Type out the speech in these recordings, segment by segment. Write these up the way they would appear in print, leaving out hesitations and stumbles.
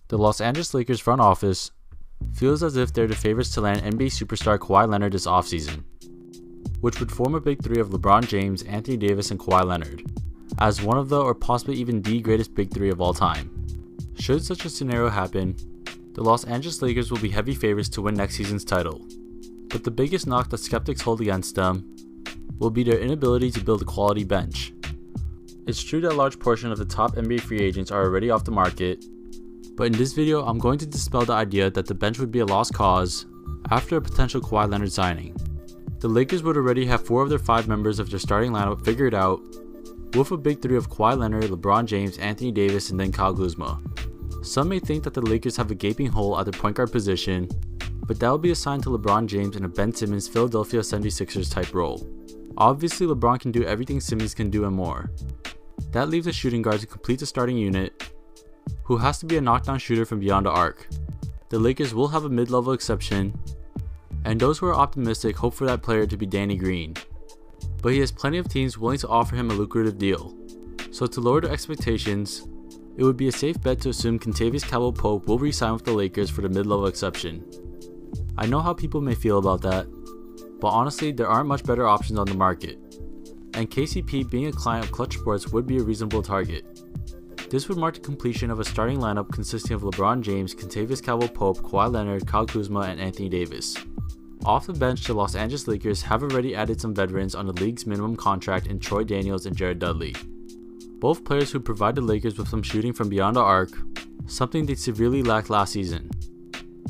The Los Angeles Lakers front office feels as if they're the favorites to land NBA superstar Kawhi Leonard this offseason, which would form a big three of LeBron James, Anthony Davis, and Kawhi Leonard, as one of the or possibly even the greatest big three of all time. Should such a scenario happen, the Los Angeles Lakers will be heavy favorites to win next season's title, but the biggest knock that skeptics hold against them will be their inability to build a quality bench. It's true that a large portion of the top NBA free agents are already off the market, but in this video I'm going to dispel the idea that the bench would be a lost cause after a potential Kawhi Leonard signing. The Lakers would already have 4 of their 5 members of their starting lineup figured out, with a big three of Kawhi Leonard, LeBron James, Anthony Davis, and then Kyle Kuzma. Some may think that the Lakers have a gaping hole at their point guard position, but that will be assigned to LeBron James in a Ben Simmons Philadelphia 76ers type role. Obviously LeBron can do everything Simmons can do and more. That leaves a shooting guard to complete the starting unit, who has to be a knockdown shooter from beyond the arc. The Lakers will have a mid-level exception, and those who are optimistic hope for that player to be Danny Green, but he has plenty of teams willing to offer him a lucrative deal. So to lower their expectations, it would be a safe bet to assume Kentavious Caldwell-Pope will re-sign with the Lakers for the mid-level exception. I know how people may feel about that, but honestly there aren't much better options on the market, and KCP being a client of Clutch Sports would be a reasonable target. This would mark the completion of a starting lineup consisting of LeBron James, Kentavious Caldwell-Pope, Kawhi Leonard, Kyle Kuzma, and Anthony Davis. Off the bench, the Los Angeles Lakers have already added some veterans on the league's minimum contract in Troy Daniels and Jared Dudley, both players who provide the Lakers with some shooting from beyond the arc, something they severely lacked last season.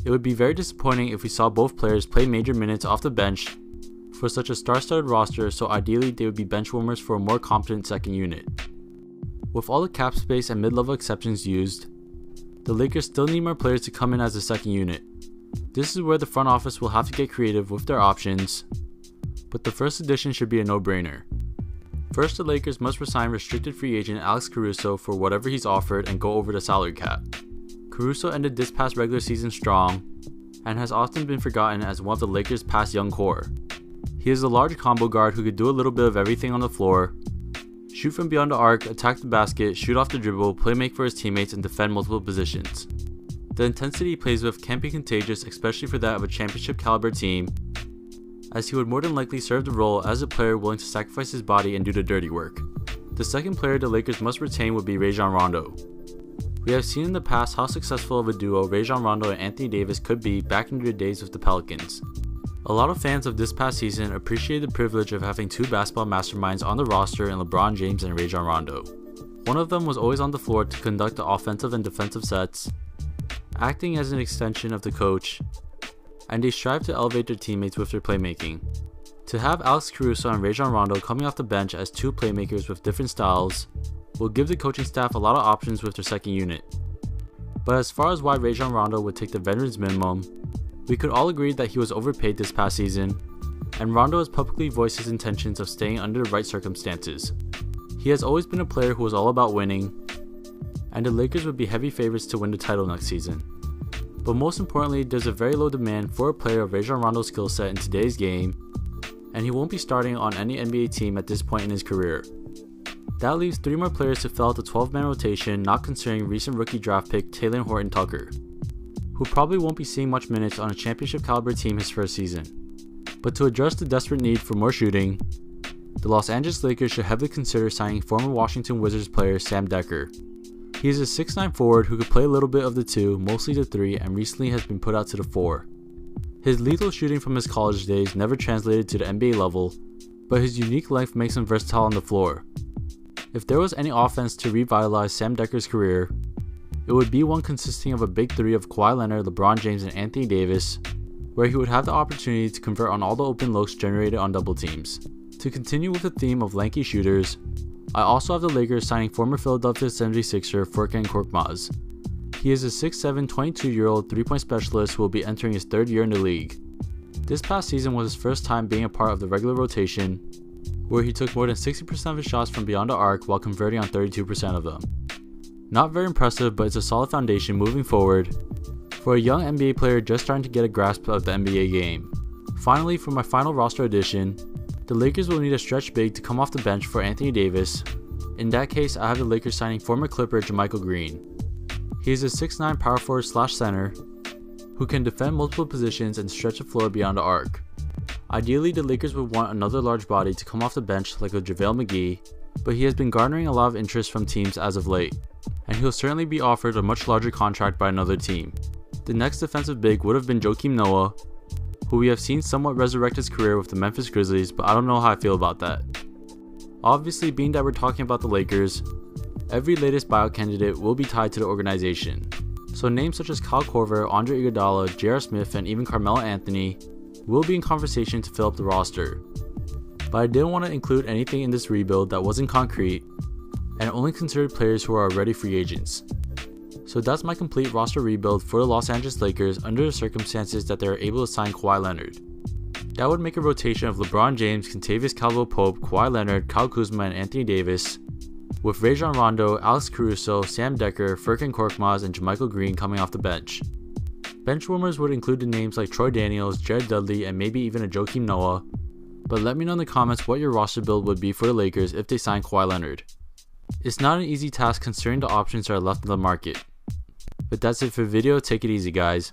It would be very disappointing if we saw both players play major minutes off the bench for such a star-studded roster, so ideally they would be bench warmers for a more competent second unit. With all the cap space and mid-level exceptions used, the Lakers still need more players to come in as a second unit. This is where the front office will have to get creative with their options, but the first addition should be a no-brainer. First, the Lakers must resign restricted free agent Alex Caruso for whatever he's offered and go over the salary cap. Caruso ended this past regular season strong, and has often been forgotten as one of the Lakers' past young core. He is a large combo guard who could do a little bit of everything on the floor, shoot from beyond the arc, attack the basket, shoot off the dribble, play make for his teammates, and defend multiple positions. The intensity he plays with can be contagious, especially for that of a championship caliber team, as he would more than likely serve the role as a player willing to sacrifice his body and do the dirty work. The second player the Lakers must retain would be Rajon Rondo. We have seen in the past how successful of a duo Rajon Rondo and Anthony Davis could be back in their days with the Pelicans. A lot of fans of this past season appreciate the privilege of having 2 basketball masterminds on the roster in LeBron James and Rajon Rondo. One of them was always on the floor to conduct the offensive and defensive sets, acting as an extension of the coach, and they strive to elevate their teammates with their playmaking. To have Alex Caruso and Rajon Rondo coming off the bench as 2 playmakers with different styles will give the coaching staff a lot of options with their second unit. But as far as why Rajon Rondo would take the veterans minimum, we could all agree that he was overpaid this past season, and Rondo has publicly voiced his intentions of staying under the right circumstances. He has always been a player who was all about winning, and the Lakers would be heavy favorites to win the title next season. But most importantly, there's a very low demand for a player of Rajon Rondo's skill set in today's game, and he won't be starting on any NBA team at this point in his career. That leaves 3 more players to fill out the 12-man rotation, not considering recent rookie draft pick Talen Horton-Tucker, who probably won't be seeing much minutes on a championship caliber team his first season. But to address the desperate need for more shooting, the Los Angeles Lakers should heavily consider signing former Washington Wizards player Sam Dekker. He is a 6'9" forward who could play a little bit of the 2, mostly the 3, and recently has been put out to the 4. His lethal shooting from his college days never translated to the NBA level, but his unique length makes him versatile on the floor. If there was any offense to revitalize Sam Dekker's career, it would be one consisting of a big 3 of Kawhi Leonard, LeBron James, and Anthony Davis, where he would have the opportunity to convert on all the open looks generated on double teams. To continue with the theme of lanky shooters, I also have the Lakers signing former Philadelphia 76er Furkan Korkmaz. He is a 6'7", 22-year-old 3-point specialist who will be entering his 3rd year in the league. This past season was his first time being a part of the regular rotation, where he took more than 60% of his shots from beyond the arc while converting on 32% of them. Not very impressive, but it's a solid foundation moving forward for a young NBA player just starting to get a grasp of the NBA game. Finally, for my final roster addition, the Lakers will need a stretch big to come off the bench for Anthony Davis. In that case, I have the Lakers signing former Clipper JaMychal Green. He is a 6'9" power forward / center who can defend multiple positions and stretch the floor beyond the arc. Ideally, the Lakers would want another large body to come off the bench like a JaVale McGee, but he has been garnering a lot of interest from teams as of late, and he'll certainly be offered a much larger contract by another team. The next defensive big would have been Joakim Noah, who we have seen somewhat resurrect his career with the Memphis Grizzlies, but I don't know how I feel about that. Obviously, being that we're talking about the Lakers, every latest buyout candidate will be tied to the organization. So names such as Kyle Korver, Andre Iguodala, J.R. Smith, and even Carmelo Anthony will be in conversation to fill up the roster. But I didn't want to include anything in this rebuild that wasn't concrete and only considered players who are already free agents. So that's my complete roster rebuild for the Los Angeles Lakers under the circumstances that they are able to sign Kawhi Leonard. That would make a rotation of LeBron James, Kentavious Caldwell-Pope, Kawhi Leonard, Kyle Kuzma, and Anthony Davis, with Rajon Rondo, Alex Caruso, Sam Dekker, Furkan Korkmaz, and JaMychal Green coming off the bench. Bench warmers would include the names like Troy Daniels, Jared Dudley, and maybe even a Joakim Noah, but let me know in the comments what your roster build would be for the Lakers if they sign Kawhi Leonard. It's not an easy task considering the options that are left in the market. But that's it for the video, take it easy guys.